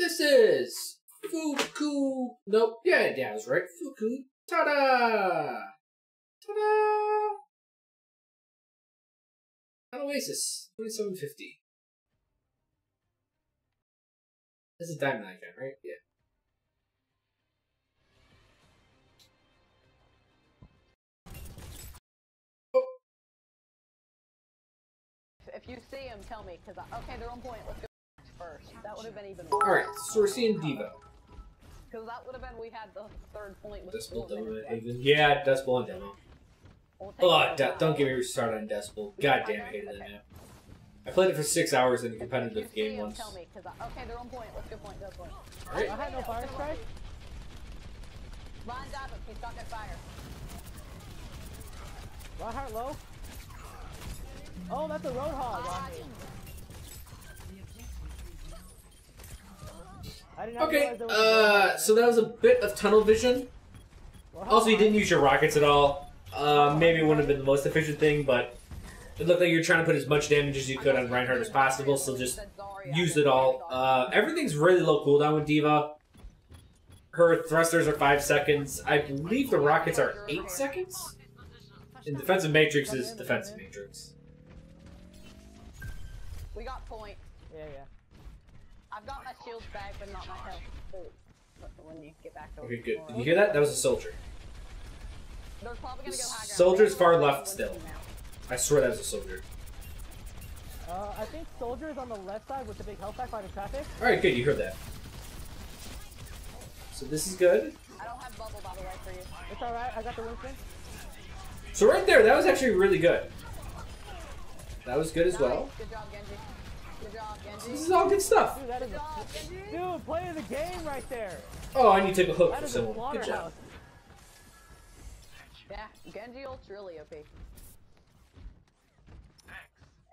This is Nope. Yeah, I was right. Fukutada. Ta-da! An Oasis, 2750. This is Diamond Icon, right? Yeah. Oh. If you see him, tell me, because okay, they're on point. Let's go first. That would have been even worse. Alright, so we're seeing D.Va. Because that would have been, we had the third point with Decibel demo. Yeah, Decibel and demo. Oh, don't get me started on Decibel. God damn, I hated that map. I played it for 6 hours in a competitive game once. Tell me, because okay, they're on point. Let's go point. Go point. Alright. I had no fire strike. Ryan Dobbins, he's got that fire. Reinhardt low. Oh, that's a Roadhog on me. I did not realize there was so that was a bit of tunnel vision. Also, you didn't use your rockets at all. Maybe it wouldn't have been the most efficient thing, but it looked like you were trying to put as much damage as you could on Reinhardt as possible, so just use it all. Everything's really low cooldown with D.Va. Her thrusters are 5 seconds. I believe the rockets are 8 seconds. And defensive matrix is defensive matrix. We got point. Yeah. I've got my shields back, but not my health. When you get back over. Okay, good. Did you hear that? That was a soldier. They're probably gonna go high ground. Soldier's far left still. I swear that was a soldier. I think soldier is on the left side with the big health pack by the traffic. Alright, good. You heard that. So this is good. I don't have bubble, by the way, for you. It's alright. I got the Winston. So right there, that was actually really good. That was good as well. Good job, Genji. Good job, Genji. This is all good stuff. Dude, that is dude, play of the game right there. Oh, I need to take a hook That for is a someone. Good slaughterhouse. job. Yeah, Genji ult's really OP.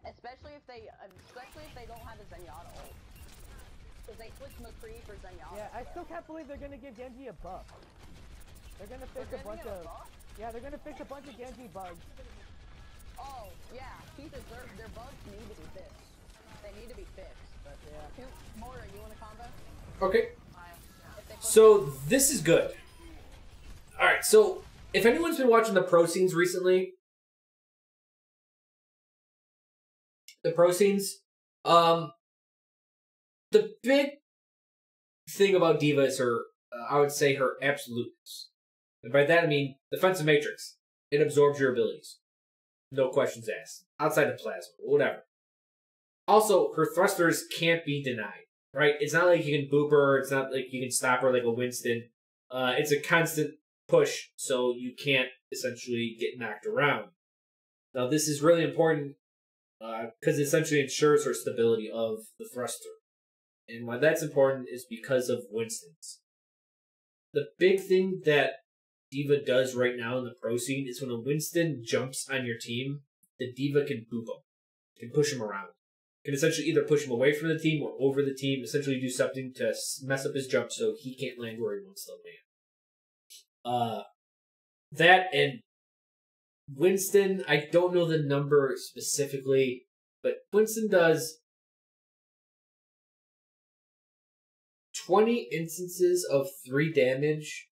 Especially if they don't have a Zenyatta ult. Because they switch McCree for Zenyatta. Yeah, I still can't believe they're gonna give Genji a buff. They're gonna fix a bunch of. Yeah, they're gonna fix a bunch of Genji bugs. Oh, yeah, their bugs need to be fixed. They need to be fixed. But yeah. Moira, you want a combo? Okay. So this is good. Alright, so if anyone's been watching the pro scenes recently, the big thing about D.Va is her, I would say her absoluteness. And by that I mean defensive matrix. It absorbs your abilities. No questions asked. Outside of plasma, whatever. Also, her thrusters can't be denied, right? It's not like you can boop her, it's not like you can stop her like a Winston. It's a constant push, so you can't essentially get knocked around. Now this is really important because it essentially ensures her stability of the thruster. And why that's important is because of Winston's. The big thing that D.Va does right now in the pro scene is when a Winston jumps on your team, the D.Va can boop him, can push him around. Can essentially either push him away from the team or over the team, essentially do something to mess up his jump so he can't land where he wants to land. That and Winston, I don't know the number specifically, but Winston does 20 instances of 3 damage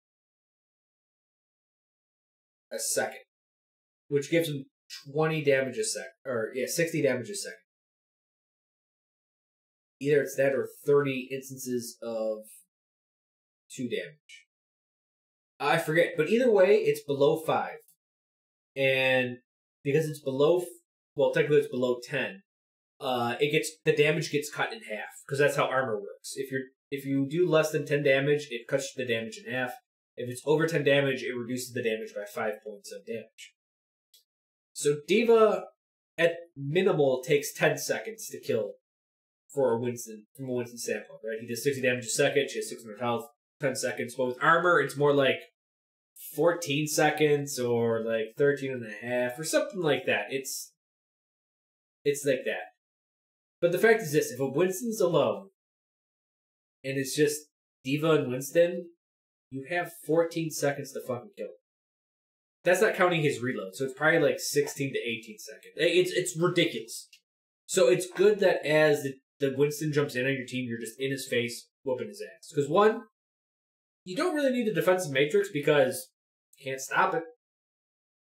a second, which gives him 20 damage a sec, or yeah, 60 damage a second. Either it's that or 30 instances of 2 damage. I forget, but either way, it's below 5. And because it's below, well, technically it's below 10, the damage gets cut in half, because that's how armor works. If you do less than 10 damage, it cuts the damage in half. If it's over 10 damage, it reduces the damage by 5 points of damage. So D.Va, at minimal, takes 10 seconds to kill for a Winston, from a Winston standpoint, right? He does 60 damage a second, she has 600 health, 10 seconds. But with armor, it's more like 14 seconds or like 13 and a half or something like that. It's like that. But the fact is this, if a Winston's alone, and it's just D.Va and Winston, you have 14 seconds to fucking kill him. That's not counting his reload, so it's probably like 16 to 18 seconds. It's ridiculous. So it's good that as the Winston jumps in on your team, you're just in his face, whooping his ass. Because one, you don't really need the defensive matrix because you can't stop it.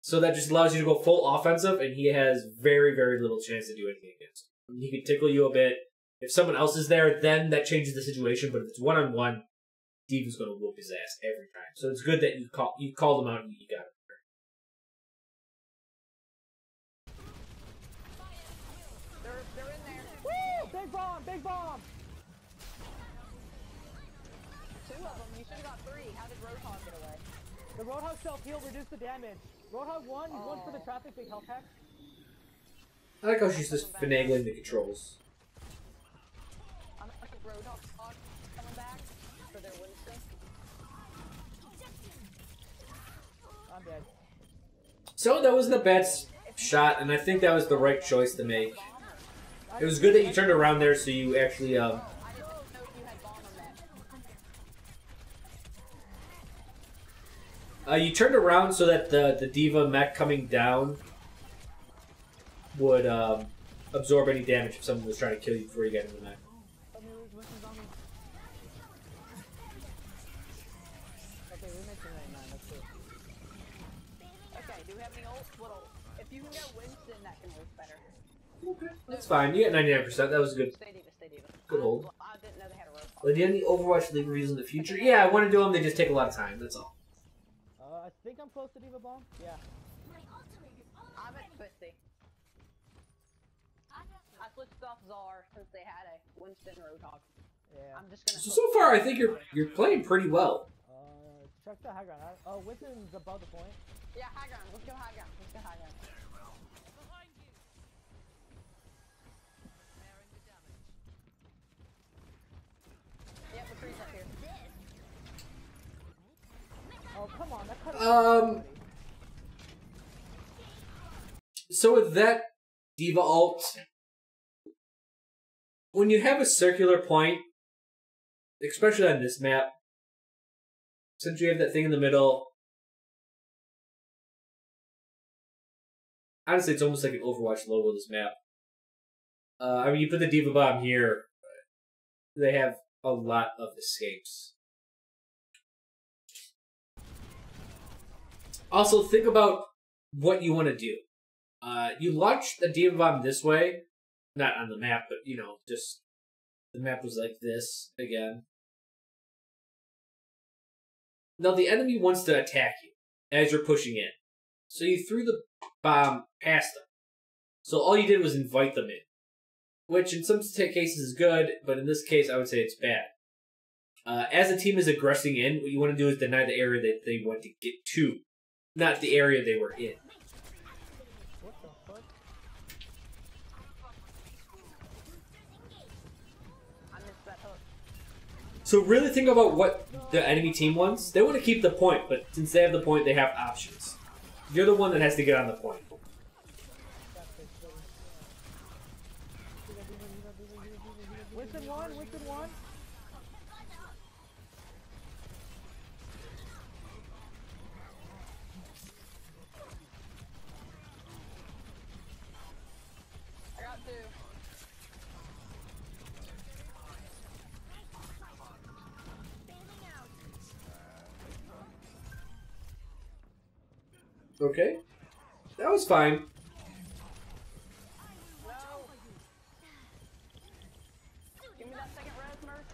So that just allows you to go full offensive, and he has very, very little chance to do anything against you. He can tickle you a bit. If someone else is there, then that changes the situation. But if it's one-on-one, D.Va's going to whoop his ass every time. So it's good that you called him out and you got him. They're in there. Woo! Big bomb! Big bomb! 2 of them. You should have got 3. How did Roadhog get away? The Roadhog self-heal reduced the damage. Roadhog won. He's one for the traffic. Big health pack. I like how she's just finagling the controls. I'm gonna put Roadhog coming back for their Winston. I'm dead. So that wasn't a bad shot, and I think that was the right choice to make. It was good that you turned around there, so you actually I didn't know if you had bomb or mech. you turned around so that the D.Va mech coming down would absorb any damage if someone was trying to kill you before you got into the mech. Okay, we made 299. That's good. Okay, do we have any ult? What ult? If you can get Winston, that can work better. Okay, that's fine. You got 99%. That was a good. Stay D.Va, stay D.Va. Good hold. I didn't know they had a Roadhog. Well, do you have any Overwatch League reviews in the future? Yeah, I want to do them. They just take a lot of time. That's all. I think I'm close to D.Va bomb. Yeah. I'm at 50. I switched off Czar since they had a Winston Roadhog. Yeah. I'm just gonna. So far, I think you're playing pretty well. Check the high ground. Oh, Winston's above the point. Yeah, high ground. Let's go high ground. Let's go high ground. Yep, the tree's up here. Oh, come on. That cut So with that D.Va ult, when you have a circular point, especially on this map, since you have that thing in the middle, honestly, it's almost like an Overwatch logo, this map. I mean, you put the D.Va bomb here, they have a lot of escapes. Also, think about what you want to do. You launch the D.Va bomb this way, not on the map, but, you know, just the map was like this again. Now, the enemy wants to attack you as you're pushing in. So you threw the bomb past them. So all you did was invite them in. Which in some cases is good, but in this case I would say it's bad. As the team is aggressing in, what you want to do is deny the area that they want to get to, not the area they were in. What the fuck? I missed that hook. So really think about what the enemy team wants. They want to keep the point, but since they have the point, they have options. You're the one that has to get on the point. Winston won. Winston won. I got 2. Okay. That was fine. No. Give me that second res, Merc.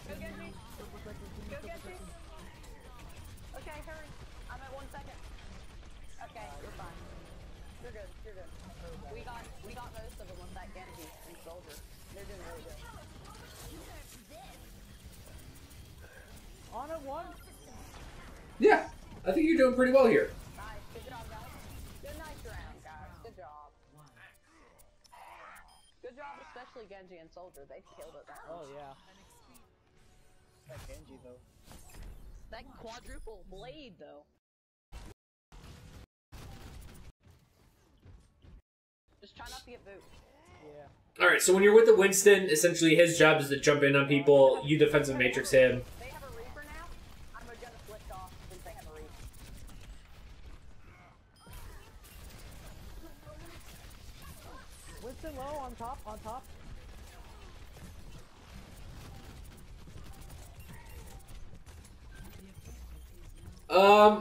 Go get me. Go get me. Okay, hurry. I'm at 1 second. Okay, you're fine. You're good. You're good. We got most of them with that Genji and Soldier. They're doing really good. On it one. Yeah, I think you're doing pretty well here. Nice. Good job, guys. Good nice round, guys. Good job. Good job, especially Genji and Soldier. They killed it that Oh much. yeah. That Genji though. That quadruple blade, though. Just try not to get booped. Yeah. Alright, so when you're with the Winston, essentially his job is to jump in on people, you defensive matrix him. They have a Reaper now. I'm gonna flick off since they have a Reaper. Winston low on top, on top.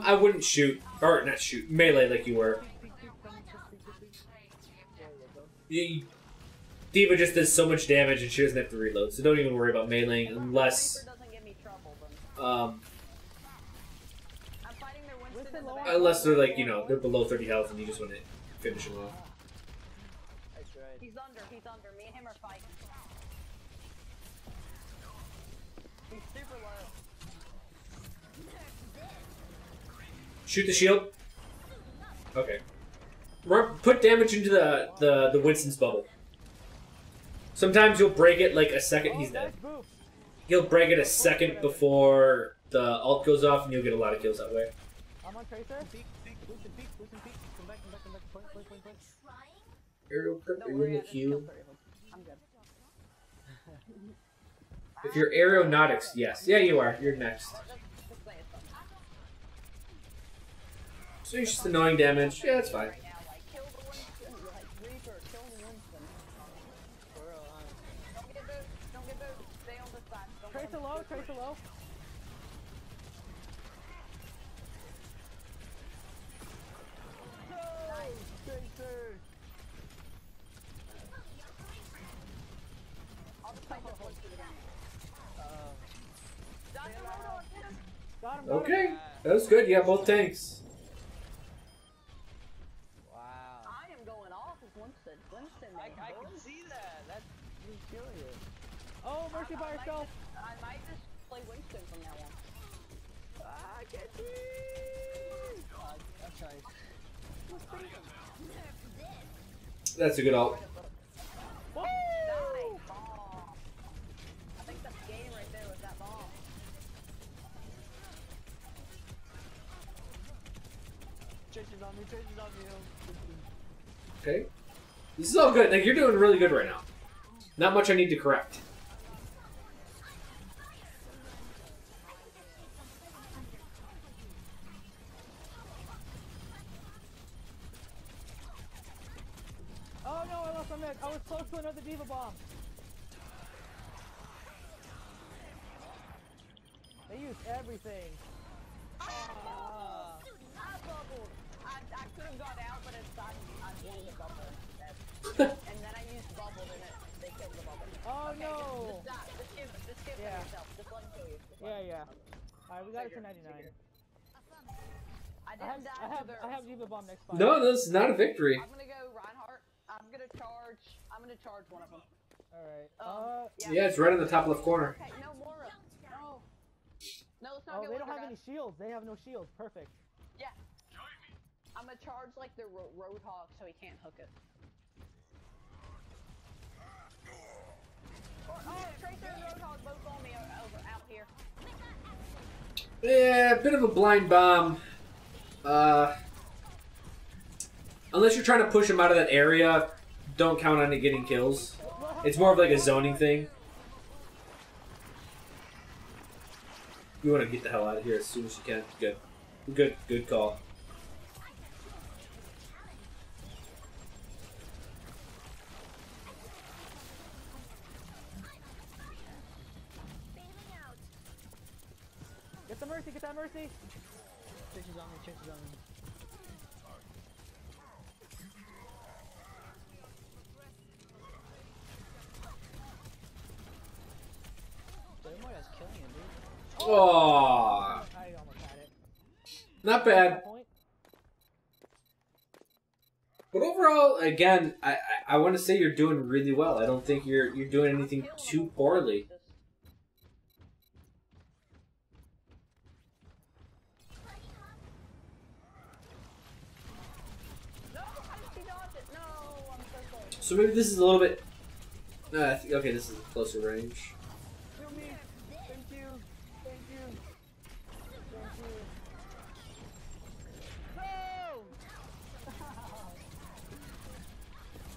I wouldn't shoot. Or, not shoot. Melee like you were. D.Va just does so much damage and she doesn't have to reload, so don't even worry about meleeing unless... Unless they're like, you know, they're below 30 health and you just want to finish them off. He's under. Me and him are fighting. He's super low. Shoot the shield. Okay. Put damage into the Winston's bubble. Sometimes you'll break it like a second. He's dead. He'll break it a second before the ult goes off, and you'll get a lot of kills that way. I'm on Tracer. Winston peek. Come back. Point. Aerial grip, are you in the queue? I'm good. If you're aeronautics, yes. Yeah, you are. You're next. So it's just annoying damage. Yeah, that's fine. Tracer low. Got him. Okay, that was good. You got both tanks. Wow. I am going off as Winston. I can see that. That's curious. Oh, Mercy by herself. I might just play Winston from now on. I can't see. That's nice. That's a good ult. Woo! Nice bomb. I think that's the game right there with that bomb. Tracer's on me. Okay. This is all good. Like, you're doing really good right now. Not much I need to correct. Oh no, I lost my mech. I was close to another D.Va bomb. They used everything. I bubbled. I could have got out, but instead I wanted to bubble. And then I used bubble and they killed the bubble. Oh okay, no! Just give Yeah. yourself. Just let him kill you. Yeah. Alright, we got it to 99. I have D.Va bomb next fight. No, this is not a victory. I'm gonna go Reinhardt. I'm gonna charge one of them. Alright. Yeah, it's right in the top left corner. Okay, no more. No. No, let's not Oh, get they don't Winter, have any guys. shields. They have no shields. Perfect. Yeah. I'm gonna charge like the Roadhog so he can't hook it. Oh, Tracer and Roadhog both on me over out here. Yeah, a bit of a blind bomb. Unless you're trying to push him out of that area, don't count on it getting kills. It's more of like a zoning thing. You want to get the hell out of here as soon as you can. Good call. Get that mercy. Tracer's on me. That's killing him, dude. Oh, I almost had it. not bad. But overall, again, I want to say you're doing really well. I don't think you're doing anything too poorly. No, how did she dodge it? No, I'm so close. So maybe this is a little bit. Okay, this is a closer range. Kill me. Thank you. No!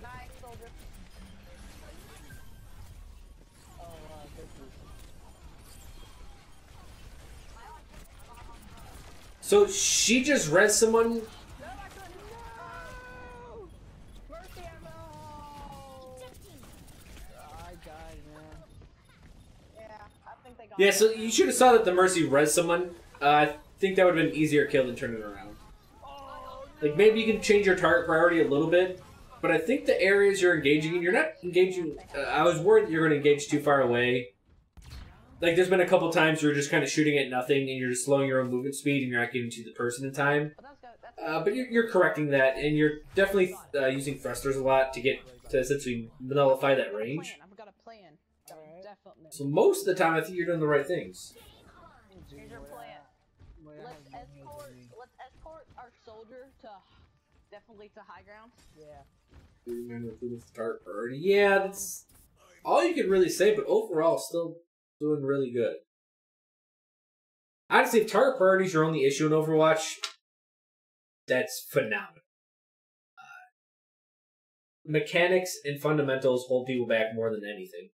Nice, soldier. Oh, wow, thank you. So she just res someone. No, I couldn't. No! Mercy ammo! Yeah, so you should have saw that the Mercy res someone. I think that would have been an easier kill than turning it around. Like, maybe you can change your target priority a little bit, but I think the areas you're engaging in, you're not engaging... I was worried that you're going to engage too far away. Like, there's been a couple times you're just kind of shooting at nothing, and you're just slowing your own movement speed, and you're not getting to the person in time. But you're correcting that, and you're definitely using thrusters a lot to get to essentially nullify that range. I've got a plan. Definitely. So most of the time, I think you're doing the right things. Here's your plan. Let's escort our soldier to definitely to high ground. Yeah. Yeah, that's all you can really say, but overall, still doing really good. Honestly, if target priority is your only issue in Overwatch, that's phenomenal. Mechanics and fundamentals hold people back more than anything.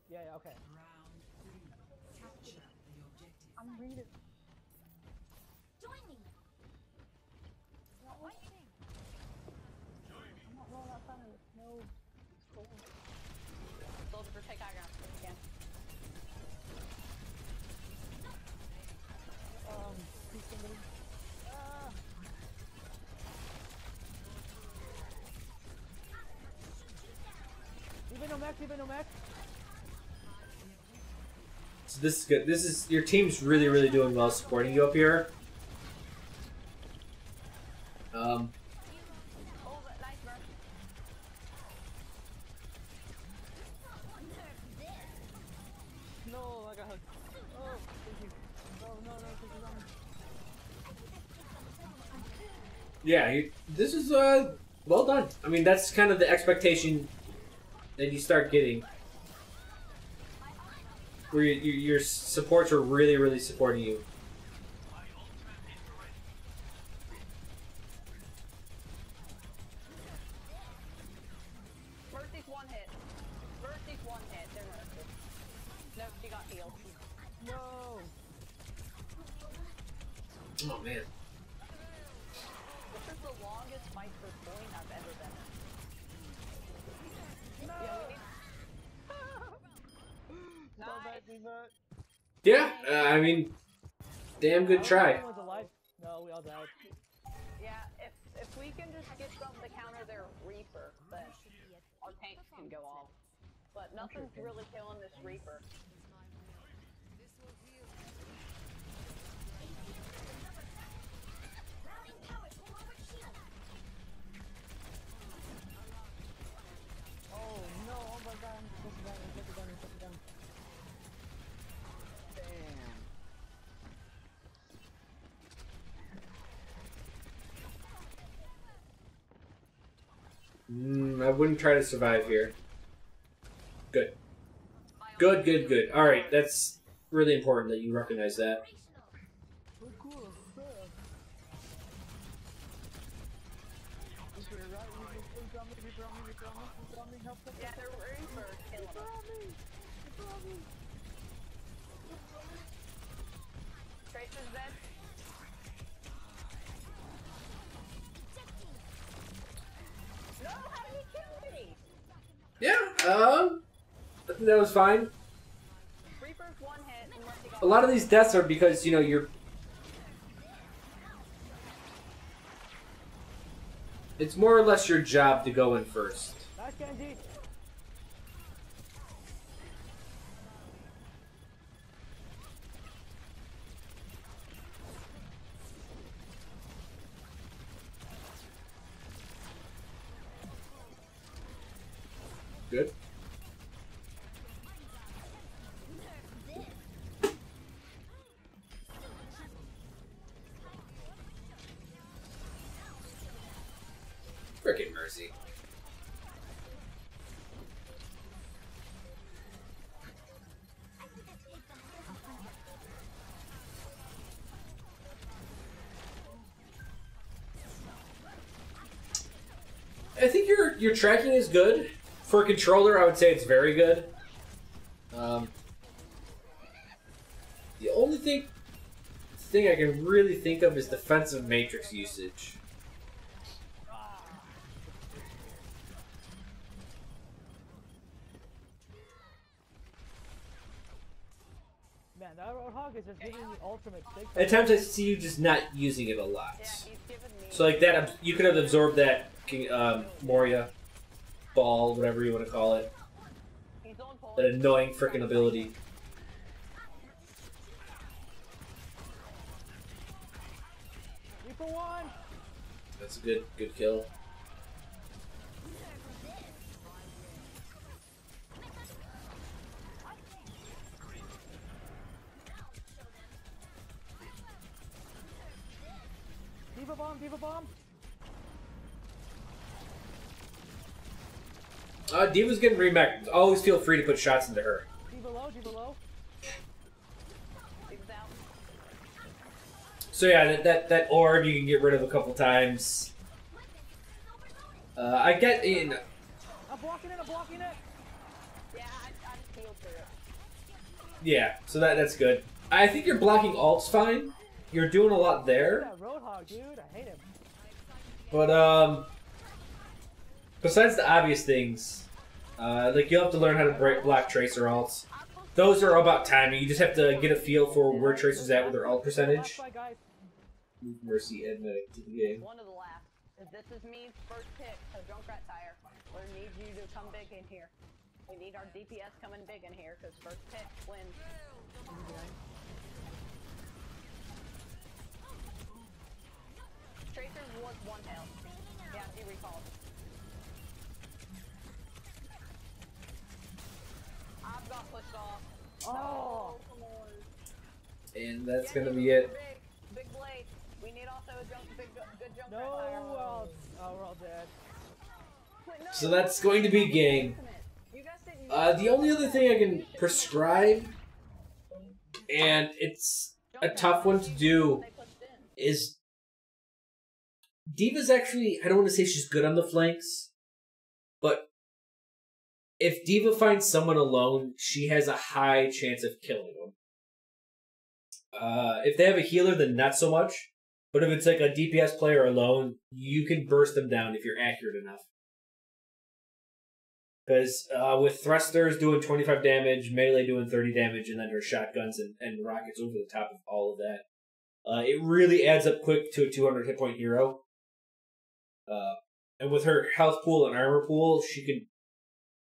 Yeah, okay. I'm reading. Soldier for take high ground if you can. Even no mech. So this is good. This is your team's really doing well supporting you up here. Oh, but nice burn. No, I got hooked. Oh, thank you. No, thank you. Yeah, this is well done. I mean, that's kind of the expectation that you start getting, where your supports are really supporting you. Mercy's one hit. They're Mercy. Nope, she got healed. No. Oh man. This is the longest fight for point I've ever been in. No. Yeah, I mean, damn good try. Everyone's alive. No, we all died. Yeah, if we can just get something to counter their Reaper, then our tanks can go off. But nothing's really killing this Reaper. Oh no, oh my god, I'm supposed to die. I wouldn't try to survive here. Good. Good. Alright, that's really important that you recognize that. Oh, cool. Yeah, their Reaper killing them. Tracer's dead. No, how did he kill me? Yeah, I think that was fine. Reaper's one hit unless he got A lot of these deaths are because, you know, you're... It's more or less your job to go in first. Nice, Genji. Good. Frickin' Mercy. I think your tracking is good. For a controller, I would say it's very good. The only thing I can really think of is defensive matrix usage. man. That Roadhog is just giving me ultimate stick. At times I see you just not using it a lot. Yeah, he's giving me. So like that, you could have absorbed that Moria ball, whatever you want to call it. He's on point. That annoying freaking ability. 3-for-1. That's a good kill. D.Va bomb, D.Va bomb. D.Va's getting remacked. Always feel free to put shots into her. D.Va low, D.Va low. He's out. So yeah, that orb you can get rid of a couple times. I get in. I'm blocking it, I'm blocking it. Yeah, I just healed through it. Yeah, so that's good. I think you're blocking ults fine. You're doing a lot there. That Roadhog, dude, I hate him. But besides the obvious things, like you'll have to learn how to block Tracer ults. Those are about timing. You just have to get a feel for where Tracer's at with their ult percentage. Move Mercy and Medic to the game. One of the last. If this is me, first pick, a Junkrat tire. We need you to come big in here. We need our DPS coming big in here, because first pick wins. Tracer was 1 health. Yeah, he recalled. I've got pushed off. Oh! Come on. And that's gonna be it. Big blade. We need also a good Junkrat No, tire. oh, we're all dead. Wait, no, So that's going to be game. you guys didn't The only other thing I can prescribe, and it's a tough one to do, is D.Va's actually, I don't want to say she's good on the flanks, but if D.Va finds someone alone, she has a high chance of killing them. If they have a healer, then not so much. But if it's like a DPS player alone, you can burst them down if you're accurate enough. Because with thrusters doing 25 damage, melee doing 30 damage, and then her shotguns and rockets over the top of all of that, it really adds up quick to a 200 hit point hero. And with her health pool and armor pool, she can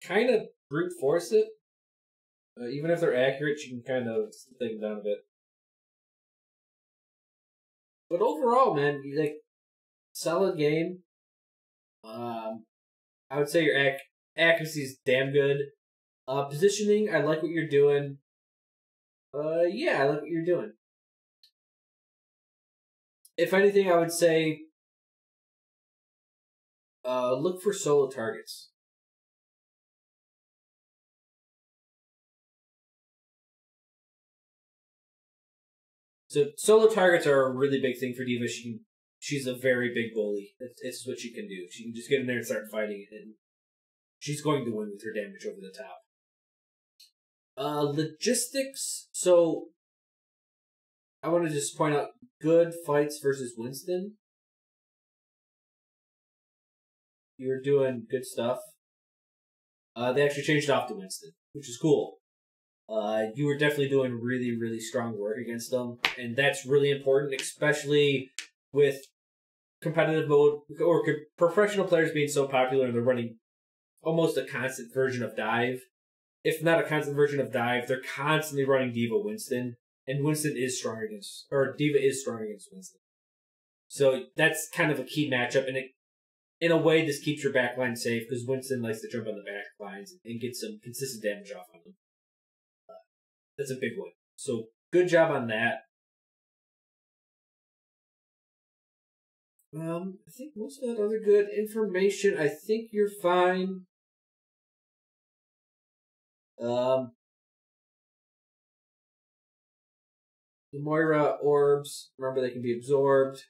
kind of brute force it. Even if they're accurate, she can kind of slow things down a bit. But overall, man, like solid game. I would say your accuracy is damn good. Positioning, I like what you're doing. Yeah, I like what you're doing. If anything, I would say look for solo targets. So solo targets are a really big thing for D.Va. She's a very big bully. It's what she can do. She can just get in there and start fighting, and she's going to win with her damage over the top. Logistics. So I want to just point out good fights versus Winston. You're doing good stuff. They actually changed off to Winston, which is cool. You were definitely doing really, really strong work against them, and that's really important, especially with competitive mode or professional players being so popular and they're running almost a constant version of dive. If not a constant version of dive, they're constantly running D.Va Winston, and Winston is strong against, or D.Va is strong against Winston. So that's kind of a key matchup, and in a way, this keeps your backline safe because Winston likes to jump on the back lines and get some consistent damage off on them. That's a big one. So, good job on that. I think most of that other good information, I think you're fine. The Moira orbs, remember they can be absorbed.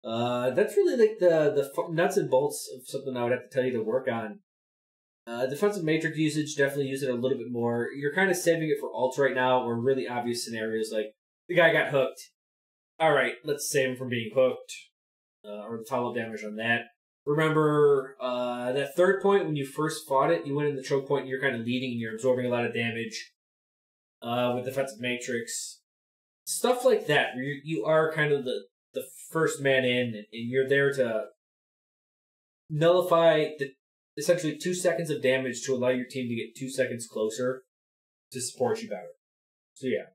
That's really like the nuts and bolts of something I would have to tell you to work on. Defensive matrix usage, definitely use it a little bit more. You're kind of saving it for ults right now, or really obvious scenarios like the guy got hooked. Alright, let's save him from being hooked. Or the follow damage on that. Remember, that third point when you first fought it, you went in the choke point and you're kind of leading and you're absorbing a lot of damage. with Defensive Matrix. Stuff like that, where you are kind of the first man in, and you're there to nullify essentially 2 seconds of damage to allow your team to get 2 seconds closer to support you better. So yeah.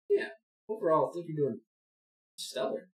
Yeah, overall, I think you're doing stellar.